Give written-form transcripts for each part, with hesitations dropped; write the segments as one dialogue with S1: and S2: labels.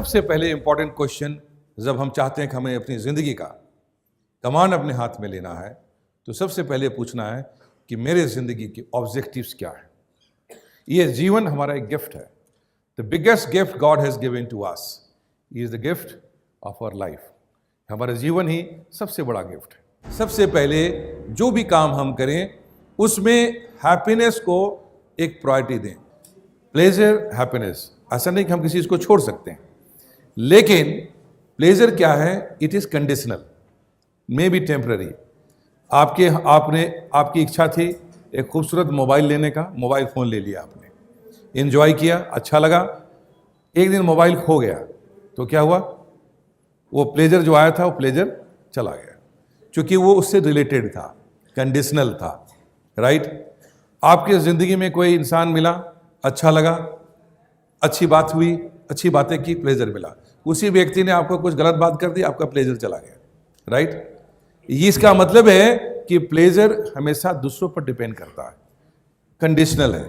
S1: सबसे पहले important question जब हम चाहते हैं कि हमें अपनी ज़िंदगी का कमान अपने हाथ में लेना है, तो सबसे पहले पूछना है कि मेरे ज़िंदगी के ऑब्जेक्टिव्स क्या है। ये जीवन हमारा एक गिफ्ट है। The biggest gift God has given to us is the gift of our life. हमारा जीवन ही सबसे बड़ा गिफ्ट है। सबसे पहले जो भी काम हम करें उसमें हैप्पीनेस को एक प्रायोरिटी दें। प्लेजर, हैप्पीनेस, ऐसा नहीं कि हम किसी चीज़ को छोड़ सकते हैं, लेकिन प्लेजर क्या है? It is conditional, may be temporary. आपकी इच्छा थी एक खूबसूरत मोबाइल लेने का, मोबाइल फ़ोन ले लिया आपने, एंजॉय किया, अच्छा लगा। एक दिन मोबाइल खो गया तो क्या हुआ? वो प्लेजर जो आया था वो प्लेजर चला गया, क्योंकि वो उससे रिलेटेड था, कंडीशनल था, राइट। आपकी ज़िंदगी में कोई इंसान मिला, अच्छा लगा, अच्छी बात हुई, अच्छी बातें की, प्लेजर मिला। उसी व्यक्ति ने आपको कुछ गलत बात कर दी, आपका प्लेजर चला गया, राइट। इसका मतलब है कि प्लेजर हमेशा दूसरों पर डिपेंड करता है, कंडीशनल है।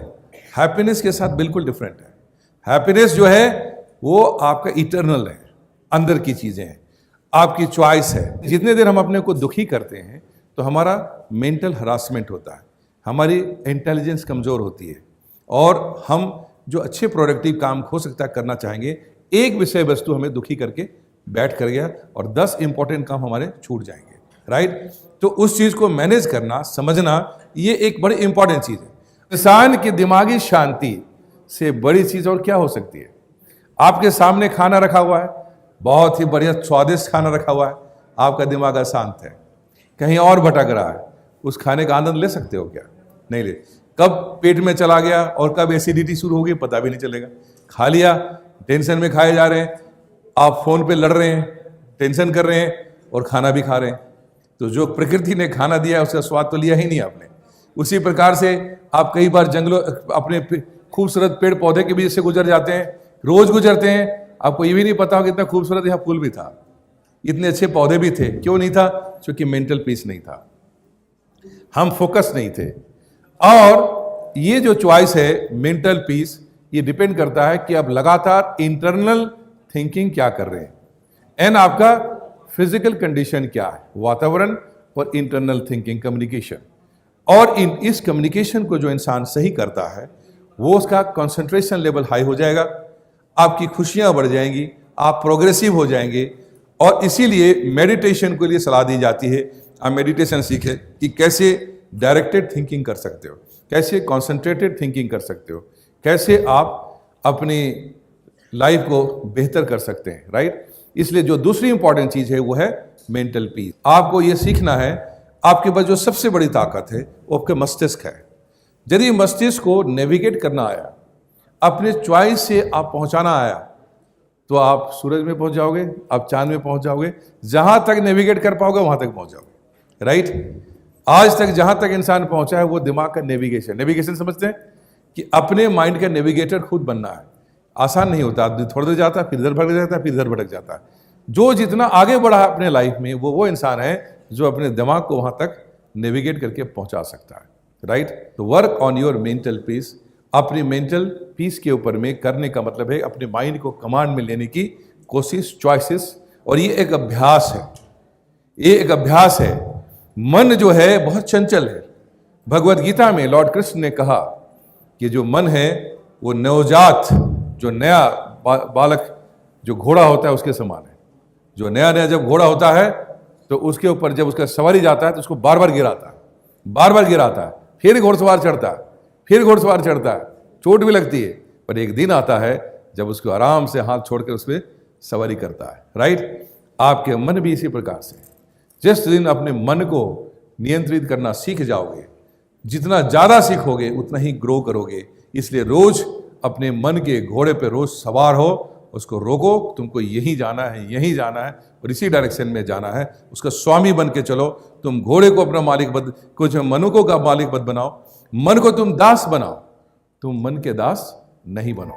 S1: हैप्पीनेस के साथ बिल्कुल डिफरेंट है। हैप्पीनेस जो है वो आपका इटर्नल है, अंदर की चीज़ें हैं, आपकी चॉइस है। जितने देर हम अपने को दुखी करते हैं तो हमारा मेंटल हरासमेंट होता है, हमारी इंटेलिजेंस कमज़ोर होती है, और हम जो अच्छे प्रोडक्टिव काम हो सकता है करना चाहेंगे, एक विषय वस्तु हमें दुखी करके बैठ कर गया और 10 इंपॉर्टेंट काम हमारे छूट जाएंगे, राइट। तो उस चीज़ को मैनेज करना, समझना, ये एक बड़ी इंपॉर्टेंट चीज़ है। इंसान की दिमागी शांति से बड़ी चीज़ और क्या हो सकती है? आपके सामने खाना रखा हुआ है, बहुत ही बढ़िया स्वादिष्ट खाना रखा हुआ है, आपका दिमाग अशांत है, कहीं और भटक रहा है, उस खाने का आनंद ले सकते हो क्या? नहीं ले। कब पेट में चला गया और कब एसिडिटी शुरू हो गई पता भी नहीं चलेगा। खा लिया, टेंशन में खाए जा रहे हैं, आप फोन पे लड़ रहे हैं, टेंशन कर रहे हैं और खाना भी खा रहे हैं। तो जो प्रकृति ने खाना दिया है उसका स्वाद तो लिया ही नहीं आपने। उसी प्रकार से आप कई बार जंगलों, अपने खूबसूरत पेड़ पौधे के बीच से गुजर जाते हैं, रोज गुजरते हैं, आपको ये भी नहीं पता हो कि इतना खूबसूरत यहाँ फूल भी था, इतने अच्छे पौधे भी थे। क्यों नहीं था? क्योंकि मेंटल पीस नहीं था, हम फोकस नहीं थे। और ये जो चॉइस है मेंटल पीस, ये डिपेंड करता है कि आप लगातार इंटरनल थिंकिंग क्या कर रहे हैं, एंड आपका फिजिकल कंडीशन क्या है, वातावरण और इंटरनल थिंकिंग, कम्युनिकेशन। और इस कम्युनिकेशन को जो इंसान सही करता है वो उसका कंसंट्रेशन लेवल हाई हो जाएगा, आपकी खुशियां बढ़ जाएंगी, आप प्रोग्रेसिव हो जाएंगे। और इसीलिए मेडिटेशन के लिए सलाह दी जाती है, आप मेडिटेशन सीखें कि कैसे डायरेक्टेड थिंकिंग कर सकते हो, कैसे कॉन्सेंट्रेटेड थिंकिंग कर सकते हो, कैसे आप अपनी लाइफ को बेहतर कर सकते हैं, राइट। इसलिए जो दूसरी इंपॉर्टेंट चीज़ है वो है मेंटल पीस। आपको ये सीखना है, आपके पास जो सबसे बड़ी ताकत है वो आपके मस्तिष्क है। यदि मस्तिष्क को नेविगेट करना आया, अपने चॉइस से आप पहुंचाना आया, तो आप सूरज में पहुंच जाओगे, आप चांद में पहुंच जाओगे, जहां तक नेविगेट कर पाओगे वहां तक पहुंच जाओगे, राइट। आज तक जहां तक इंसान पहुंचा है वो दिमाग का नेविगेशन समझते हैं कि अपने माइंड का नेविगेटर खुद बनना है। आसान नहीं होता, आदमी थोड़ी देर जाता है, फिर इधर भटक जाता है, फिर इधर भटक जाता है। जो जितना आगे बढ़ा है अपने लाइफ में, वो इंसान है जो अपने दिमाग को वहां तक नेविगेट करके पहुंचा सकता है, राइट। तो work on your mental peace, अपनी मेंटल पीस के ऊपर में करने का मतलब है अपने माइंड को कमांड में लेने की कोशिश, चॉइसेस। और ये एक अभ्यास है, ये एक अभ्यास है। मन जो है बहुत चंचल है। भगवत गीता में लॉर्ड कृष्ण ने कहा कि जो मन है वो नवजात, जो नया बालक जो घोड़ा होता है उसके समान है। जो नया नया जब घोड़ा होता है तो उसके ऊपर जब उसका सवारी जाता है तो उसको बार बार गिराता है, बार बार गिराता है, फिर घोड़सवार चढ़ता है, फिर घोड़सवार चढ़ता है, चोट भी लगती है, पर एक दिन आता है जब उसको आराम से हाथ छोड़कर उस पर सवारी करता है, राइट। आपके मन भी इसी प्रकार से, जिस दिन अपने मन को नियंत्रित करना सीख जाओगे, जितना ज़्यादा सीखोगे उतना ही ग्रो करोगे। इसलिए रोज अपने मन के घोड़े पे रोज सवार हो, उसको रोको, तुमको यहीं जाना है, यहीं जाना है और इसी डायरेक्शन में जाना है। उसका स्वामी बन के चलो। तुम घोड़े को अपना मालिक कुछ मनुष्यों का मालिक मत बनाओ, मन को तुम दास बनाओ, तुम मन के दास नहीं बनो।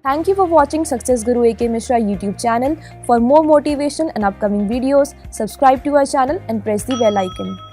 S2: Thank you for watching Success Guru AK Mishra YouTube channel. For more motivation and upcoming videos, subscribe to our channel and press the bell icon.